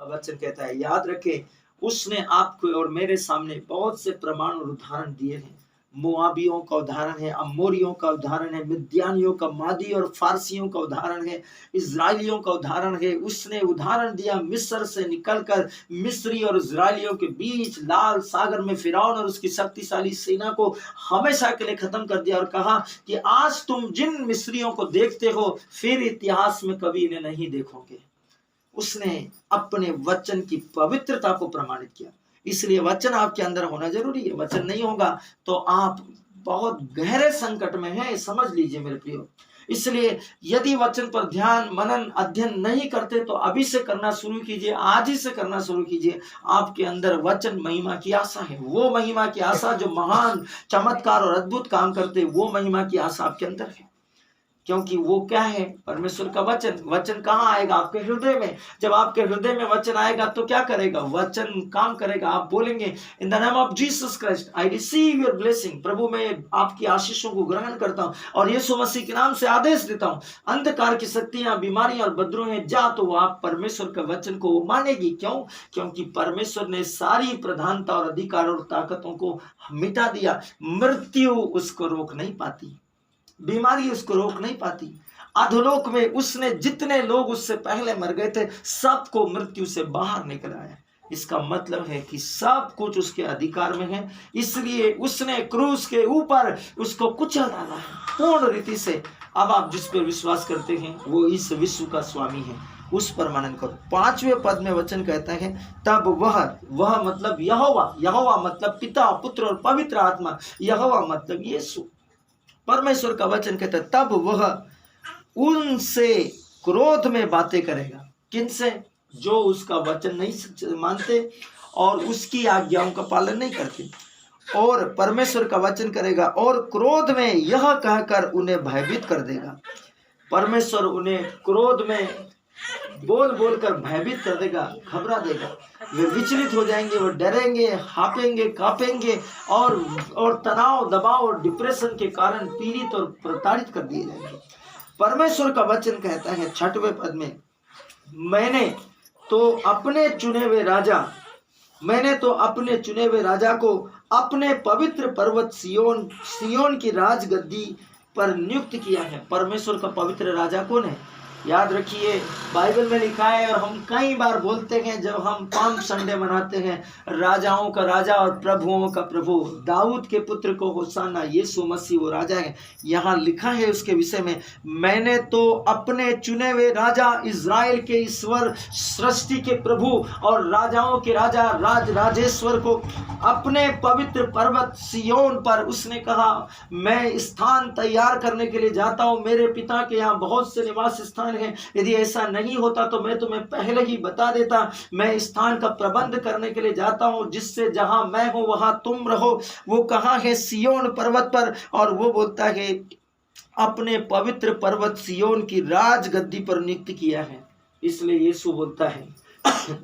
का वचन कहता है, याद रखें उसने आपको और मेरे सामने बहुत से प्रमाण और उदाहरण दिए हैं। मोआबियों का उदाहरण है, अमोरियों का उदाहरण है, मिद्यानियों का, मादी और फारसियों का उदाहरण है, इजराइलियों का उदाहरण है। उसने उदाहरण दिया मिस्र से निकलकर मिस्री और इजराइलियों के बीच लाल सागर में फिरौन और उसकी शक्तिशाली सेना को हमेशा के लिए खत्म कर दिया और कहा कि आज तुम जिन मिस्रियों को देखते हो फिर इतिहास में कभी इन्हें नहीं देखोगे। उसने अपने वचन की पवित्रता को प्रमाणित किया। इसलिए वचन आपके अंदर होना जरूरी है। वचन नहीं होगा तो आप बहुत गहरे संकट में हैं, समझ लीजिए मेरे प्रियो। इसलिए यदि वचन पर ध्यान, मनन, अध्ययन नहीं करते तो अभी से करना शुरू कीजिए, आज ही से करना शुरू कीजिए। आपके अंदर वचन महिमा की आशा है, वो महिमा की आशा जो महान चमत्कार और अद्भुत काम करते, वो महिमा की आशा आपके अंदर है। क्योंकि वो क्या है? परमेश्वर का वचन। वचन कहाँ आएगा? आपके हृदय में। जब आपके हृदय में वचन आएगा तो क्या करेगा? वचन काम करेगा। आप बोलेंगे in the name of Jesus Christ I receive your blessing. प्रभु मैं आपकी आशीषों को ग्रहण करता हूँ और यीशु मसीह के नाम से आदेश देता हूँ, अंधकार की शक्तियां, बीमारियां और बदरू हैं जा। तो वो आप परमेश्वर का वचन को मानेगी। क्यों? क्योंकि परमेश्वर ने सारी प्रधानता और अधिकार और ताकतों को मिटा दिया। मृत्यु उसको रोक नहीं पाती, बीमारी उसको रोक नहीं पाती। अधोलोक में उसने जितने लोग उससे पहले मर गए थे सबको मृत्यु से बाहर निकल आया। इसका मतलब है कि सब कुछ उसके अधिकार में है, इसलिए उसने क्रूस के ऊपर उसको कुचल डाला है पूर्ण रीति से। अब आप जिस पर विश्वास करते हैं वो इस विश्व का स्वामी है, उस पर मनन करो। 5वें पद में वचन कहता है तब वह मतलब यहोवा, यहोवा मतलब पिता, पुत्र और पवित्र आत्मा, यहोवा मतलब यीशु। परमेश्वर का वचन कहता है तब वह उनसे क्रोध में बातें करेगा। किनसे? जो उसका वचन नहीं मानते और उसकी आज्ञाओं का पालन नहीं करते। और परमेश्वर का वचन करेगा और क्रोध में यह कहकर उन्हें भयभीत कर देगा। परमेश्वर उन्हें क्रोध में बोल बोल कर भयभीत कर देगा, घबरा देगा। वे विचलित हो जाएंगे, वो डरेंगे, हांपेंगे, कांपेंगे और तनाव, दबाव और डिप्रेशन के कारण पीड़ित और प्रताड़ित कर दिए जाएंगे। परमेश्वर का वचन कहता है 6वें पद में मैंने तो अपने चुने हुए राजा को अपने पवित्र पर्वत सियोन की राजगद्दी पर नियुक्त किया है। परमेश्वर का पवित्र राजा कौन है? याद रखिए बाइबल में लिखा है और हम कई बार बोलते हैं जब हम पाम संडे मनाते हैं, राजाओं का राजा और प्रभुओं का प्रभु, दाऊद के पुत्र को होसाना, यीशु मसीह वो राजा है। यहाँ लिखा है उसके विषय में मैंने तो अपने चुने हुए राजा, इज़राइल के ईश्वर, सृष्टि के प्रभु और राजाओं के राजा, राजेश्वर को अपने पवित्र पर्वत सियोन पर, उसने कहा मैं स्थान तैयार करने के लिए जाता हूँ। मेरे पिता के यहाँ बहुत से निवास स्थान है, यदि ऐसा नहीं होता तो मैं तुम्हें पहले ही बता देता। मैं स्थान का प्रबंध करने के लिए जाता हूं जिससे जहां मैं हूं वहां तुम रहो। वो कहां है? सियोन पर्वत पर। और वो बोलता है अपने पवित्र पर्वत सियोन की राजगद्दी पर नियुक्त किया है। इसलिए यीशु बोलता है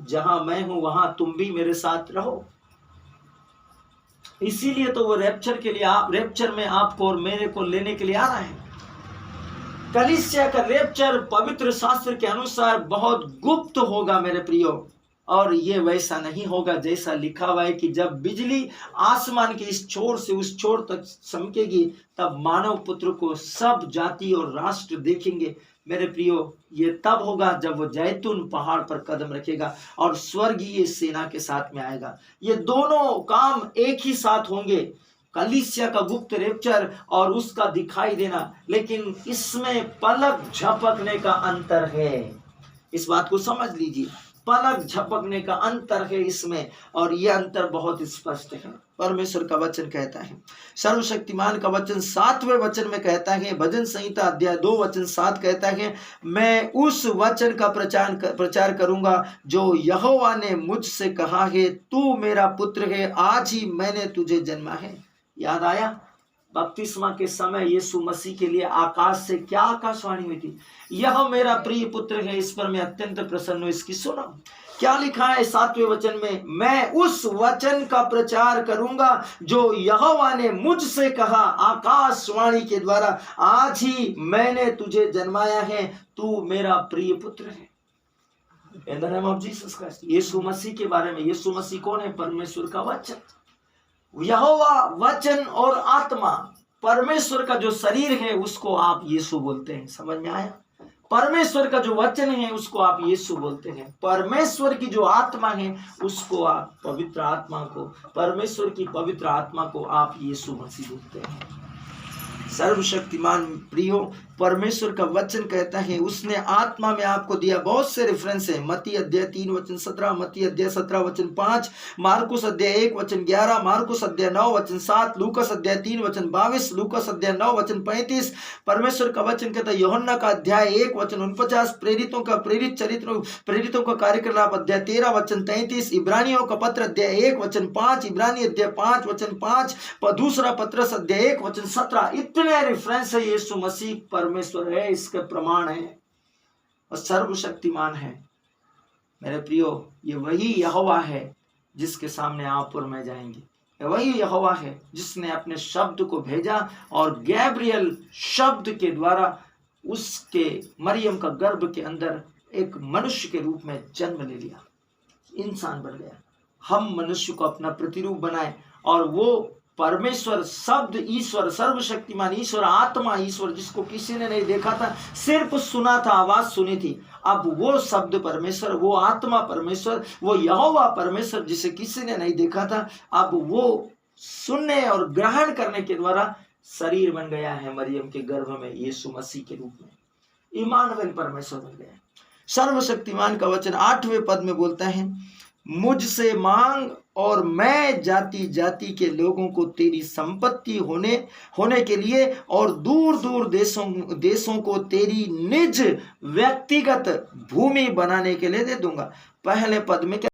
जहां मैं हूं वहां तुम भी मेरे साथ रहो। इसीलिए तो वो रैप्चर में आपको और मेरे को लेने के लिए आ रहा है। कलीसिया का रैप्चर पवित्र शास्त्र के अनुसार बहुत गुप्त होगा मेरे प्रियो, और ये वैसा नहीं होगा जैसा लिखा हुआ है कि जब बिजली आसमान के इस छोर से उस छोर तक चमकेगी तब मानव पुत्र को सब जाति और राष्ट्र देखेंगे। मेरे प्रियो ये तब होगा जब वो जैतून पहाड़ पर कदम रखेगा और स्वर्गीय सेना के साथ में आएगा। ये दोनों काम एक ही साथ होंगे, कलीसिया का गुप्त रैप्चर और उसका दिखाई देना। लेकिन इसमें पलक झपकने का अंतर है, इस बात को समझ लीजिए। पलक झपकने का अंतर है इसमें, और यह अंतर बहुत स्पष्ट है। परमेश्वर का वचन कहता है, सर्वशक्तिमान का वचन 7वें वचन में कहता है, भजन संहिता अध्याय 2 वचन 7 कहता है मैं उस वचन का प्रचार करूंगा जो यहोवा ने मुझसे कहा है, तू मेरा पुत्र है, आज ही मैंने तुझे जन्मा है। याद आया बपतिस्मा के समय यीशु मसीह के लिए आकाश से क्या आकाशवाणी हुई थी? यह मेरा प्रिय पुत्र है, इस पर मैं अत्यंत प्रसन्न हूं, इसकी सुनो। क्या लिखा है 7वें वचन में? मैं उस वचन का प्रचार करूंगा जो यहोवा ने मुझसे कहा आकाशवाणी के द्वारा, आज ही मैंने तुझे जन्माया है, तू मेरा प्रिय पुत्र है। In the name of Jesus Christ. यीशु मसीह के बारे में, यीशु मसीह कौन है? परमेश्वर का वचन। यहोवा वचन और आत्मा, परमेश्वर का जो शरीर है उसको आप यीशु बोलते हैं। समझ में आया? परमेश्वर का जो वचन है उसको आप यीशु बोलते हैं। परमेश्वर की जो आत्मा है उसको आप पवित्र आत्मा को, परमेश्वर की पवित्र आत्मा को आप यीशु मसीह बोलते हैं। सर्वशक्तिमान प्रियो, परमेश्वर का वचन कहता है उसने आत्मा में आपको दिया। बहुत से रेफरेंस है, मत्ती अध्याय 3 वचन 17, मत्ती अध्याय 17 वचन 5, मार्कुस अध्याय 1 वचन 11, मार्कुस अध्याय 9 वचन 7, लूकास अध्याय 3 वचन 22, लूकास अध्याय 9 वचन 35। परमेश्वर का वचन कहता है यूहन्ना का अध्याय 1 वचन 49, प्रेरितों का कार्यकलाप अध्याय 13 वचन 33, इब्रानियों का पत्र अध्याय 1 वचन 5, इब्रानी अध्याय 5 वचन 5, दूसरा पत्रस अध्याय 1 वचन 17। इतने रेफरेंस है। यीशु मसीह परमेश्वर है, इसके प्रमाण है और सर्वशक्तिमान है। मेरे प्रियो, ये वही यहोवा है जिसके सामने आप और मैं जाएंगे। ये वही यहोवा है जिसने अपने शब्द को भेजा और गैब्रियल शब्द के द्वारा उसके मरियम का गर्भ के अंदर एक मनुष्य के रूप में जन्म ले लिया, इंसान बन गया। हम मनुष्य को अपना प्रतिरूप बनाए और वो परमेश्वर शब्द, ईश्वर, सर्वशक्तिमान ईश्वर, आत्मा ईश्वर, जिसको किसी ने नहीं देखा था, सिर्फ सुना था, आवाज सुनी थी। अब वो शब्द परमेश्वर, वो आत्मा परमेश्वर, वो यहोवा परमेश्वर जिसे किसी ने नहीं देखा था, अब वो सुनने और ग्रहण करने के द्वारा शरीर बन गया है मरियम के गर्भ में, यीशु मसीह के रूप में। इमानुएल परमेश्वर बन गया। सर्वशक्तिमान का वचन 8वें पद में बोलता है, मुझसे मांग और मैं जाति जाति के लोगों को तेरी संपत्ति होने के लिए और दूर दूर देशों को तेरी निज व्यक्तिगत भूमि बनाने के लिए दे दूंगा। पहले पद में क्या